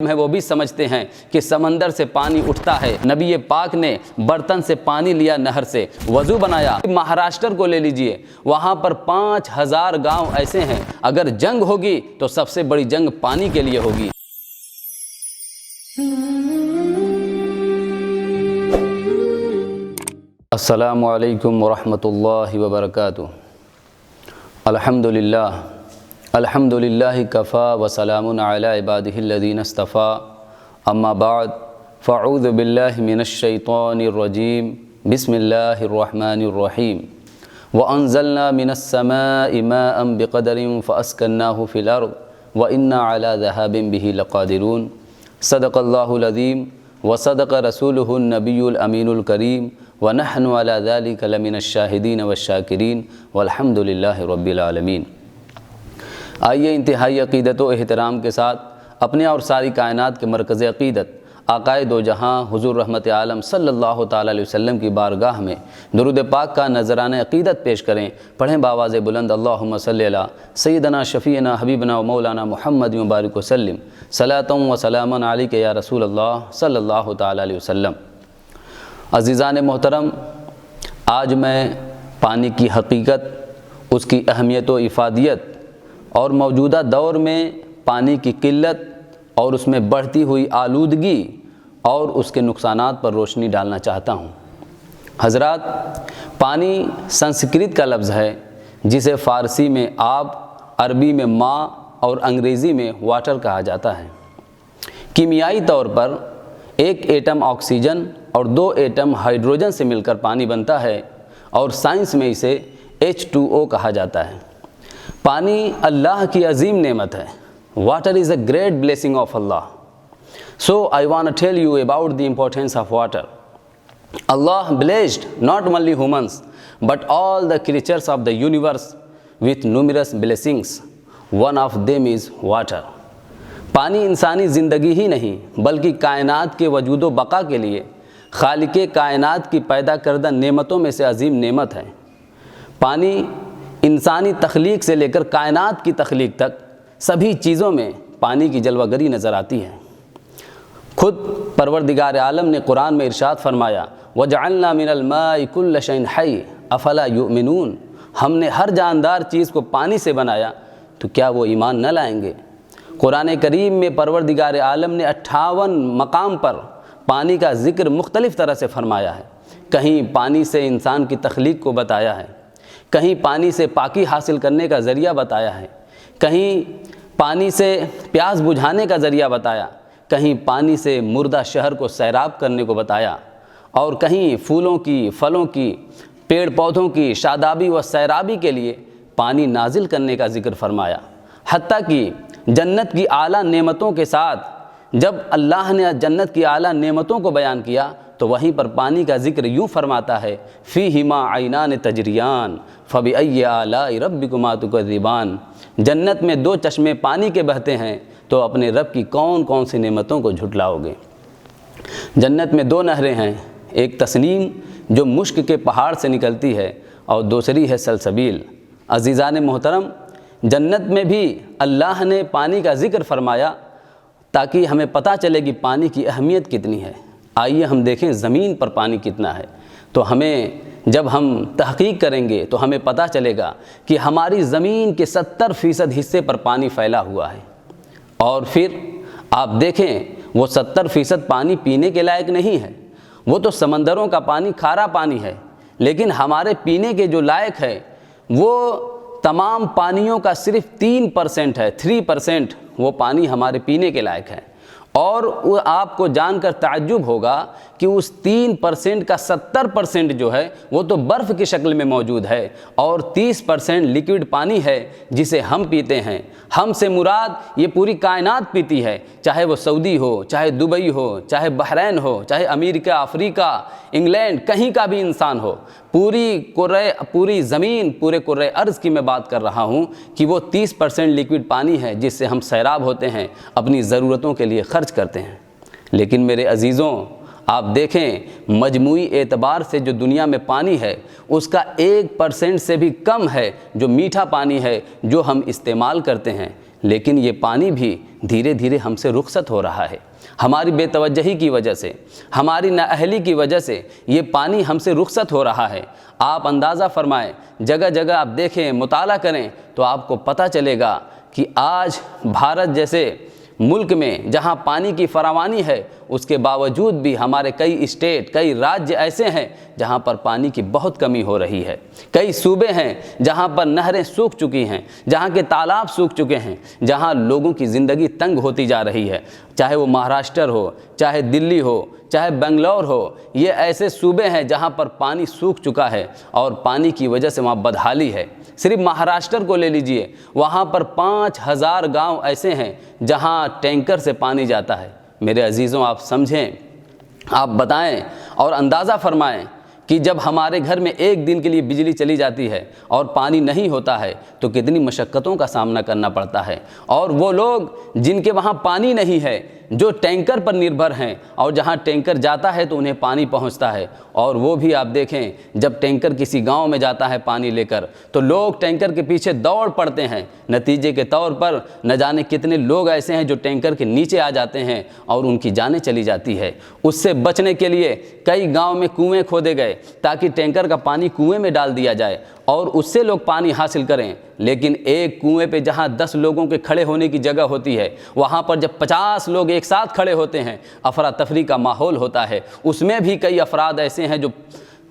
ہے وہ بھی سمجھتے ہیں کہ سمندر سے پانی اٹھتا ہے۔ نبی پاک نے برتن سے پانی لیا، نہر سے وضو بنایا۔ مہاراشٹر کو لے لیجئے، وہاں پر 5000 گاؤں ایسے ہیں، اگر جنگ ہوگی تو سب سے بڑی جنگ پانی کے لیے ہوگی۔ السلام علیکم ورحمۃ اللہ وبرکاتہ۔ الحمدللہ کفا وسلام علی عبادہ الذین اصطفیٰ، اما بعد فاعوذ باللہ من الشیطان الرجیم، بسم اللہ الرحمن الرحیم۔ وانزلنا من السماء ماء بقدر فاسکناہ فی الارض وانا علی ذہاب بہ لقادرون۔ صدق اللہ العظیم وصدق رسولہ النبی الامین الکریم، ونحن علی ذلک لمن الشاہدین والشاکرین، والحمد للہ رب العالمین۔ آئیے انتہائی عقیدت و احترام کے ساتھ اپنے اور ساری کائنات کے مرکز عقیدت آقائے دو جہاں حضور رحمت عالم صلی اللہ تعالیٰ علیہ وسلم کی بارگاہ میں درود پاک کا نذرانہ عقیدت پیش کریں۔ پڑھیں بآواز بلند، اللہم صلی علی سیدنا شفیعنا حبیبنا و مولانا محمد مبارک وسلم، صلاۃ و سلاما علیک یا رسول اللہ صلی اللہ تعالیٰ علیہ وسلم۔ عزیزان محترم، آج میں پانی کی حقیقت، اس کی اہمیت و افادیت اور موجودہ دور میں پانی کی قلت اور اس میں بڑھتی ہوئی آلودگی اور اس کے نقصانات پر روشنی ڈالنا چاہتا ہوں۔ حضرات، پانی سنسکرت کا لفظ ہے جسے فارسی میں آب، عربی میں ماء اور انگریزی میں واٹر کہا جاتا ہے۔ کیمیائی طور پر ایک ایٹم آکسیجن اور 2 ایٹم ہائیڈروجن سے مل کر پانی بنتا ہے، اور سائنس میں اسے H2O کہا جاتا ہے۔ پانی اللہ کی عظیم نعمت ہے۔ Water is a great blessing of Allah. So I want to tell you about the importance of water. Allah blessed not only humans but all the creatures of the universe with numerous blessings. One of them is water. پانی انسانی زندگی ہی نہیں بلکہ کائنات کے وجود و بقا کے لیے خالق کائنات کی پیدا کردہ نعمتوں میں سے عظیم نعمت ہے۔ پانی انسانی تخلیق سے لے کر کائنات کی تخلیق تک سبھی چیزوں میں پانی کی جلوہ گری نظر آتی ہے۔ خود پروردگار عالم نے قرآن میں ارشاد فرمایا، وَجَعَلْنَا مِنَ الْمَاءِ كُلَّ شَيْءٍ حَيٍّ أَفَلَا يُؤْمِنُونَ۔ ہم نے ہر جاندار چیز کو پانی سے بنایا، تو کیا وہ ایمان نہ لائیں گے؟ قرآن کریم میں پروردگار عالم نے 58 مقام پر پانی کا ذکر مختلف طرح سے فرمایا ہے۔ کہیں پانی سے انسان کی تخلیق کو بتایا ہے، کہیں پانی سے پاکی حاصل کرنے کا ذریعہ بتایا ہے، کہیں پانی سے پیاس بجھانے کا ذریعہ بتایا، کہیں پانی سے مردہ شہر کو سیراب کرنے کو بتایا، اور کہیں پھولوں کی، پھلوں کی، پیڑ پودوں کی شادابی و سیرابی کے لیے پانی نازل کرنے کا ذکر فرمایا۔ حتیٰ کہ جنت کی اعلیٰ نعمتوں کے ساتھ جب اللہ نے جنت کی اعلیٰ نعمتوں کو بیان کیا تو وہیں پر پانی کا ذکر یوں فرماتا ہے، فیہما عینان تجریان فبأی آلاء ربکما تکذبان۔ جنت میں 2 چشمے پانی کے بہتے ہیں، تو اپنے رب کی کون کون سی نعمتوں کو جھٹلاؤ گے؟ جنت میں 2 نہریں ہیں، ایک تسنیم جو مشک کے پہاڑ سے نکلتی ہے، اور دوسری ہے سلسبیل۔ عزیزان محترم، جنت میں بھی اللہ نے پانی کا ذکر فرمایا تاکہ ہمیں پتہ چلے کہ پانی کی اہمیت کتنی ہے۔ آئیے ہم دیکھیں زمین پر پانی کتنا ہے، تو ہمیں جب ہم تحقیق کریں گے تو ہمیں پتہ چلے گا کہ ہماری زمین کے 70% حصے پر پانی پھیلا ہوا ہے، اور پھر آپ دیکھیں وہ 70% پانی پینے کے لائق نہیں ہے، وہ تو سمندروں کا پانی کھارا پانی ہے، لیکن ہمارے پینے کے جو لائق ہے وہ تمام پانیوں کا صرف 3% ہے، 3% وہ پانی ہمارے پینے کے لائق ہے۔ اور آپ کو جان کر تعجب ہوگا کہ اس 3% کا 70% جو ہے وہ تو برف کی شکل میں موجود ہے، اور 30% لیکوڈ پانی ہے جسے ہم پیتے ہیں۔ ہم سے مراد یہ پوری کائنات پیتی ہے، چاہے وہ سعودی ہو، چاہے دبئی ہو، چاہے بحرین ہو، چاہے امریکہ، افریقہ، انگلینڈ، کہیں کا بھی انسان ہو، پوری زمین، پورے کرۂ ارض کی میں بات کر رہا ہوں کہ وہ 30% لیکوڈ پانی ہے جس سے ہم سیراب ہوتے ہیں، اپنی ضرورتوں کے لیے خرچ کرتے ہیں۔ لیکن میرے عزیزوں، آپ دیکھیں مجموعی اعتبار سے جو دنیا میں پانی ہے اس کا 1% سے بھی کم ہے جو میٹھا پانی ہے جو ہم استعمال کرتے ہیں۔ لیکن یہ پانی بھی دھیرے دھیرے ہم سے رخصت ہو رہا ہے۔ ہماری بے توجہی کی وجہ سے، ہماری نااہلی کی وجہ سے یہ پانی ہم سے رخصت ہو رہا ہے۔ آپ اندازہ فرمائیں، جگہ جگہ آپ دیکھیں، مطالعہ کریں تو آپ کو پتہ چلے گا کہ آج بھارت جیسے ملک میں جہاں پانی کی فراوانی ہے، اس کے باوجود بھی ہمارے کئی اسٹیٹ، کئی راجیہ ایسے ہیں جہاں پر پانی کی بہت کمی ہو رہی ہے۔ کئی صوبے ہیں جہاں پر نہریں سوکھ چکی ہیں، جہاں کے تالاب سوکھ چکے ہیں، جہاں لوگوں کی زندگی تنگ ہوتی جا رہی ہے، چاہے وہ مہاراشٹر ہو، چاہے دلی ہو، چاہے بنگلور ہو۔ یہ ایسے صوبے ہیں جہاں پر پانی سوکھ چکا ہے اور پانی کی وجہ سے وہاں بدحالی ہے۔ صرف مہاراشٹر کو لے لیجئے، وہاں پر 5000 گاؤں ایسے ہیں جہاں ٹینکر سے پانی جاتا ہے۔ میرے عزیزوں، آپ سمجھیں، آپ بتائیں اور اندازہ فرمائیں کہ جب ہمارے گھر میں ایک دن کے لیے بجلی چلی جاتی ہے اور پانی نہیں ہوتا ہے تو کتنی مشقتوں کا سامنا کرنا پڑتا ہے۔ اور وہ لوگ جن کے وہاں پانی نہیں ہے، جو ٹینکر پر نربھر ہیں، اور جہاں ٹینکر جاتا ہے تو انہیں پانی پہنچتا ہے، اور وہ بھی آپ دیکھیں جب ٹینکر کسی گاؤں میں جاتا ہے پانی لے کر تو لوگ ٹینکر کے پیچھے دوڑ پڑتے ہیں۔ نتیجے کے طور پر نہ جانے کتنے لوگ ایسے ہیں جو ٹینکر کے نیچے آ جاتے ہیں اور ان کی جانیں چلی جاتی ہے۔ اس سے بچنے کے لیے کئی گاؤں میں کنویں کھودے گئے تاکہ ٹینکر کا پانی کنویں میں ڈال دیا جائے اور اس سے لوگ پانی حاصل کریں، لیکن ایک کنویں پہ جہاں 10 لوگوں کے کھڑے ہونے کی جگہ ہوتی ہے، وہاں پر جب 50 لوگ ایک ساتھ کھڑے ہوتے ہیں، افراتفری کا ماحول ہوتا ہے۔ اس میں بھی کئی افراد ایسے ہیں جو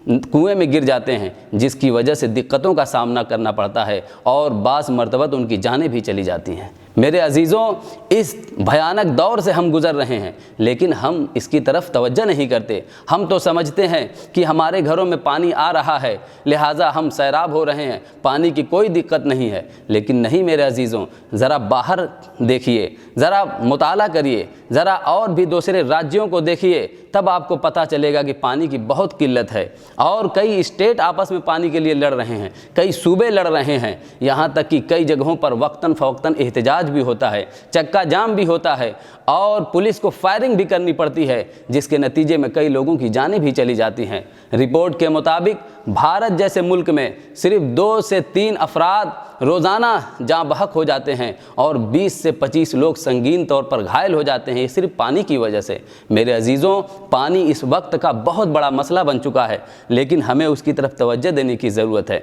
کنویں میں گر جاتے ہیں، جس کی وجہ سے دقتوں کا سامنا کرنا پڑتا ہے اور بعض مرتبہ ان کی جانیں بھی چلی جاتی ہیں۔ میرے عزیزوں، اس بھیانک دور سے ہم گزر رہے ہیں، لیکن ہم اس کی طرف توجہ نہیں کرتے۔ ہم تو سمجھتے ہیں کہ ہمارے گھروں میں پانی آ رہا ہے، لہٰذا ہم سیراب ہو رہے ہیں، پانی کی کوئی دقت نہیں ہے۔ لیکن نہیں میرے عزیزوں، ذرا باہر دیکھیے، ذرا مطالعہ کریے، ذرا اور بھی دوسرے راجیوں کو دیکھیے، تب آپ کو پتہ چلے گا کہ پانی کی بہت قلت ہے۔ اور کئی اسٹیٹ آپس میں پانی کے لیے لڑ رہے ہیں، کئی صوبے لڑ رہے ہیں، یہاں تک کہ کئی جگہوں پر وقتاً فوقتاً احتجاج بھی ہوتا ہے، چکا جام بھی ہوتا ہے، اور پولیس کو فائرنگ بھی کرنی پڑتی ہے، جس کے نتیجے میں کئی لوگوں کی جانیں بھی چلی جاتی ہیں۔ رپورٹ کے مطابق بھارت جیسے ملک میں صرف 2 سے 3 افراد روزانہ جاں بحق ہو جاتے ہیں اور 20 سے 25 لوگ سنگین طور پر گھائل ہو جاتے ہیں، یہ صرف پانی کی وجہ سے۔ میرے عزیزوں، پانی اس وقت کا بہت بڑا مسئلہ بن چکا ہے، لیکن ہمیں اس کی طرف توجہ دینے کی ضرورت ہے،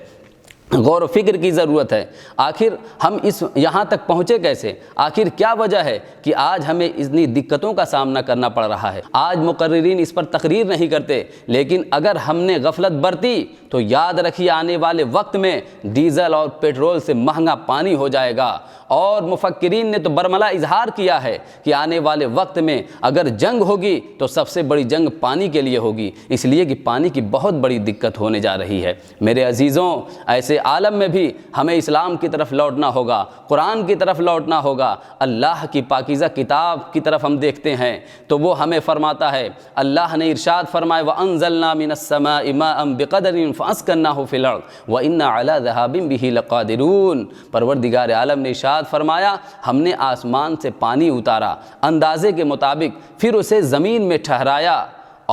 غور و فکر کی ضرورت ہے۔ آخر ہم یہاں تک پہنچے کیسے؟ آخر کیا وجہ ہے کہ آج ہمیں اتنی دقتوں کا سامنا کرنا پڑ رہا ہے؟ آج مقررین اس پر تقریر نہیں کرتے، لیکن اگر ہم نے غفلت برتی تو یاد رکھیے آنے والے وقت میں ڈیزل اور پیٹرول سے مہنگا پانی ہو جائے گا۔ اور مفکرین نے تو برملا اظہار کیا ہے کہ آنے والے وقت میں اگر جنگ ہوگی تو سب سے بڑی جنگ پانی کے لیے ہوگی، اس لیے کہ پانی کی بہت بڑی دقت ہونے جا رہی ہے۔ میرے عزیزوں، ایسے عالم میں بھی ہمیں اسلام کی طرف لوٹنا ہوگا، قرآن کی طرف لوٹنا ہوگا۔ اللہ کی پاکیزہ کتاب کی طرف ہم دیکھتے ہیں تو وہ ہمیں فرماتا ہے، اللہ نے ارشاد فرمایا وَأَنزَلْنَا مِنَ السَّمَاءِ مَاءً بِقَدَرٍ فَأَسْكَنَّاهُ فِي الْأَرْضِ وَإِنَّا عَلَى ذَهَابٍ بِهِ لَقَادِرُونَ۔ پروردگار عالم نے ارشاد فرمایا، ہم نے آسمان سے پانی اتارا اندازے کے مطابق، پھر اسے زمین میں ٹھہرایا،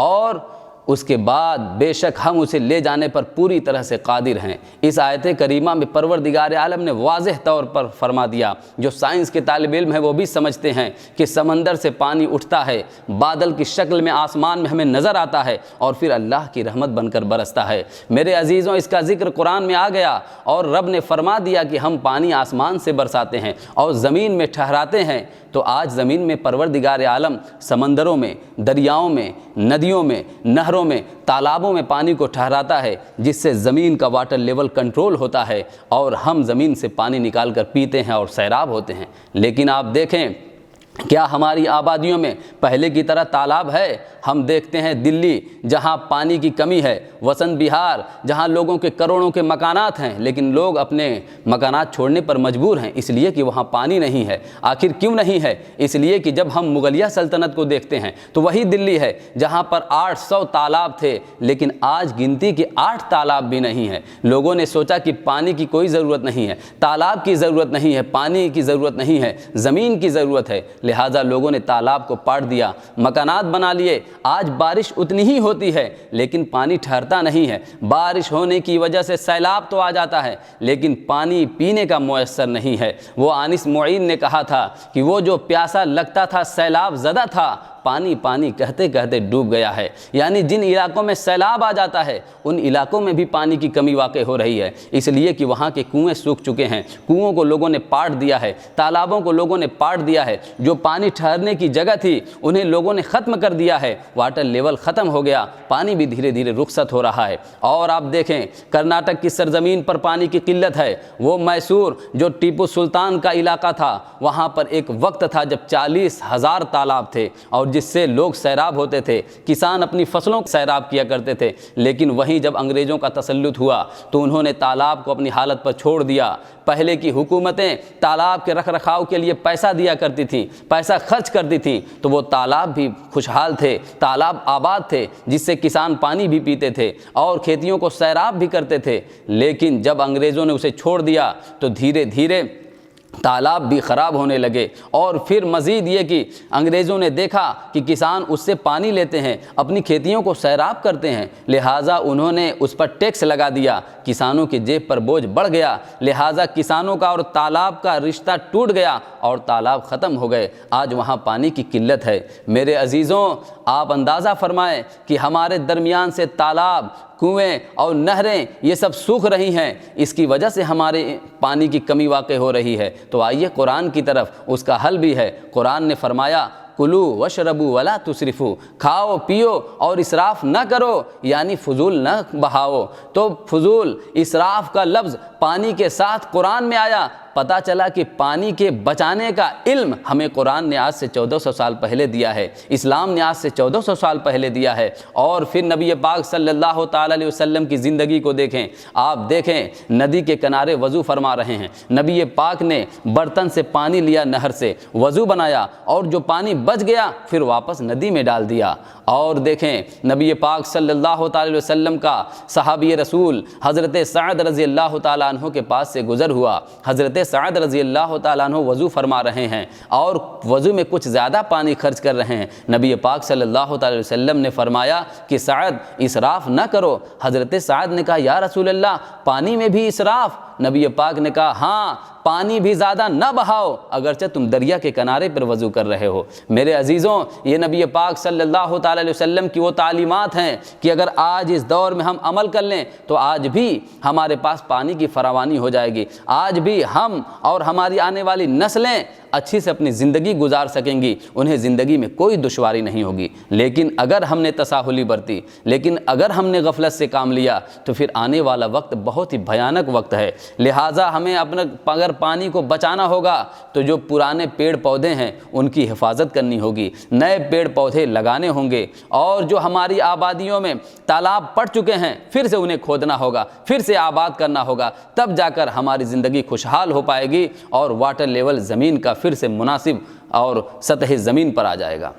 اور اس کے بعد بے شک ہم اسے لے جانے پر پوری طرح سے قادر ہیں۔ اس آیت کریمہ میں پروردگار عالم نے واضح طور پر فرما دیا، جو سائنس کے طالب علم ہیں وہ بھی سمجھتے ہیں کہ سمندر سے پانی اٹھتا ہے، بادل کی شکل میں آسمان میں ہمیں نظر آتا ہے اور پھر اللہ کی رحمت بن کر برستا ہے۔ میرے عزیزوں، اس کا ذکر قرآن میں آ گیا اور رب نے فرما دیا کہ ہم پانی آسمان سے برساتے ہیں اور زمین میں ٹھہراتے ہیں۔ تو آج زمین میں پروردگار عالم سمندروں میں، دریاؤں میں، ندیوں میں، نہروں میں، تالابوں میں پانی کو ٹھہراتا ہے، جس سے زمین کا واٹر لیول کنٹرول ہوتا ہے اور ہم زمین سے پانی نکال کر پیتے ہیں اور سیراب ہوتے ہیں۔ لیکن آپ دیکھیں، کیا ہماری آبادیوں میں پہلے کی طرح تالاب ہے؟ ہم دیکھتے ہیں دلی جہاں پانی کی کمی ہے، وسنت بہار جہاں لوگوں کے کروڑوں کے مکانات ہیں لیکن لوگ اپنے مکانات چھوڑنے پر مجبور ہیں، اس لیے کہ وہاں پانی نہیں ہے۔ آخر کیوں نہیں ہے؟ اس لیے کہ جب ہم مغلیہ سلطنت کو دیکھتے ہیں تو وہی دلی ہے جہاں پر 800 تالاب تھے، لیکن آج گنتی کے 8 تالاب بھی نہیں ہیں۔ لوگوں نے سوچا کہ پانی کی کوئی ضرورت نہیں ہے، تالاب کی ضرورت نہیں ہے، پانی کی ضرورت نہیں ہے، زمین کی ضرورت ہے، لہٰذا لوگوں نے تالاب کو پاٹ دیا، مکانات بنا لیے۔ آج بارش اتنی ہی ہوتی ہے لیکن پانی ٹھہرتا نہیں ہے، بارش ہونے کی وجہ سے سیلاب تو آ جاتا ہے لیکن پانی پینے کا میسر نہیں ہے۔ وہ انیس معین نے کہا تھا کہ وہ جو پیاسا لگتا تھا سیلاب زدہ تھا، پانی پانی کہتے کہتے ڈوب گیا ہے۔ یعنی جن علاقوں میں سیلاب آ جاتا ہے ان علاقوں میں بھی پانی کی کمی واقع ہو رہی ہے، اس لیے کہ وہاں کے کنویں سوکھ چکے ہیں، کنوؤں کو لوگوں نے پاٹ دیا ہے، تالابوں کو لوگوں نے پاٹ دیا ہے، جو پانی ٹھہرنے کی جگہ تھی انہیں لوگوں نے ختم کر دیا ہے، واٹر لیول ختم ہو گیا، پانی بھی دھیرے دھیرے رخصت ہو رہا ہے۔ اور آپ دیکھیں کرناٹک کی سرزمین پر پانی کی قلت ہے۔ وہ میسور جو ٹیپو سلطان کا علاقہ تھا، وہاں پر ایک وقت تھا جب 40,000 تالاب تھے اور جس سے لوگ سیراب ہوتے تھے، کسان اپنی فصلوں کو سیراب کیا کرتے تھے، لیکن وہیں جب انگریزوں کا تسلط ہوا تو انہوں نے تالاب کو اپنی حالت پر چھوڑ دیا۔ پہلے کی حکومتیں تالاب کے رکھ رکھاؤ کے لیے پیسہ دیا کرتی تھیں، پیسہ خرچ کرتی تھیں، تو وہ تالاب بھی خوشحال تھے، تالاب آباد تھے، جس سے کسان پانی بھی پیتے تھے اور کھیتیوں کو سیراب بھی کرتے تھے۔ لیکن جب انگریزوں نے اسے چھوڑ دیا تو دھیرے دھیرے تالاب بھی خراب ہونے لگے، اور پھر مزید یہ کہ انگریزوں نے دیکھا کہ کسان اس سے پانی لیتے ہیں، اپنی کھیتیوں کو سیراب کرتے ہیں، لہٰذا انہوں نے اس پر ٹیکس لگا دیا، کسانوں کی جیب پر بوجھ بڑھ گیا، لہٰذا کسانوں کا اور تالاب کا رشتہ ٹوٹ گیا اور تالاب ختم ہو گئے۔ آج وہاں پانی کی قلت ہے۔ میرے عزیزوں، آپ اندازہ فرمائیں کہ ہمارے درمیان سے تالاب، کنویں اور نہریں یہ سب سوکھ رہی ہیں، اس کی وجہ سے ہمارے پانی کی کمی واقع ہو رہی ہے۔ تو آئیے قرآن کی طرف، اس کا حل بھی ہے۔ قرآن نے فرمایا کلو وشربو ولا تسرفو، کھاؤ پیو اور اسراف نہ کرو، یعنی فضول نہ بہاؤ۔ تو فضول اسراف کا لفظ پانی کے ساتھ قرآن میں آیا۔ پتہ چلا کہ پانی کے بچانے کا علم ہمیں قرآن نے آج سے 1400 سال پہلے دیا ہے، اسلام نے آج سے 1400 سال پہلے دیا ہے۔ اور پھر نبی پاک صلی اللہ تعالی علیہ وسلم کی زندگی کو دیکھیں، آپ دیکھیں ندی کے کنارے وضو فرما رہے ہیں، نبی پاک نے برتن سے پانی لیا، نہر سے وضو بنایا، اور جو پانی بچ گیا پھر واپس ندی میں ڈال دیا۔ اور دیکھیں نبی پاک صلی اللہ تعالی علیہ وسلم کا صحابی رسول حضرت سعد رضی اللہ تعالیٰ عنہ کے پاس سے گزر ہوا، حضرت سعد رضی اللہ تعالیٰ عنہ وضو فرما رہے ہیں اور وضو میں کچھ زیادہ پانی خرچ کر رہے ہیں۔ نبی پاک صلی اللہ تعالی وسلم نے فرمایا کہ سعد اسراف نہ کرو۔ حضرت سعد نے کہا یا رسول اللہ پانی میں بھی اسراف؟ نبی پاک نے کہا ہاں، پانی بھی زیادہ نہ بہاؤ اگرچہ تم دریا کے کنارے پر وضو کر رہے ہو۔ میرے عزیزوں، یہ نبی پاک صلی اللہ تعالی علیہ وسلم کی وہ تعلیمات ہیں کہ اگر آج اس دور میں ہم عمل کر لیں تو آج بھی ہمارے پاس پانی کی فراوانی ہو جائے گی، آج بھی ہم اور ہماری آنے والی نسلیں اچھی سے اپنی زندگی گزار سکیں گی، انہیں زندگی میں کوئی دشواری نہیں ہوگی۔ لیکن اگر ہم نے تساہلی برتی، لیکن اگر ہم نے غفلت سے کام لیا تو پھر آنے والا وقت بہت ہی بھیانک وقت ہے۔ لہٰذا ہمیں اگر پانی کو بچانا ہوگا تو جو پرانے پیڑ پودے ہیں ان کی حفاظت کرنی ہوگی، نئے پیڑ پودے لگانے ہوں گے، اور جو ہماری آبادیوں میں تالاب پٹ چکے ہیں پھر سے انہیں کھودنا ہوگا، پھر سے آباد کرنا ہوگا، تب جا کر ہماری زندگی خوشحال ہو پائے گی اور واٹر لیول زمین کا پھر سے مناسب اور سطح زمین پر آ جائے گا۔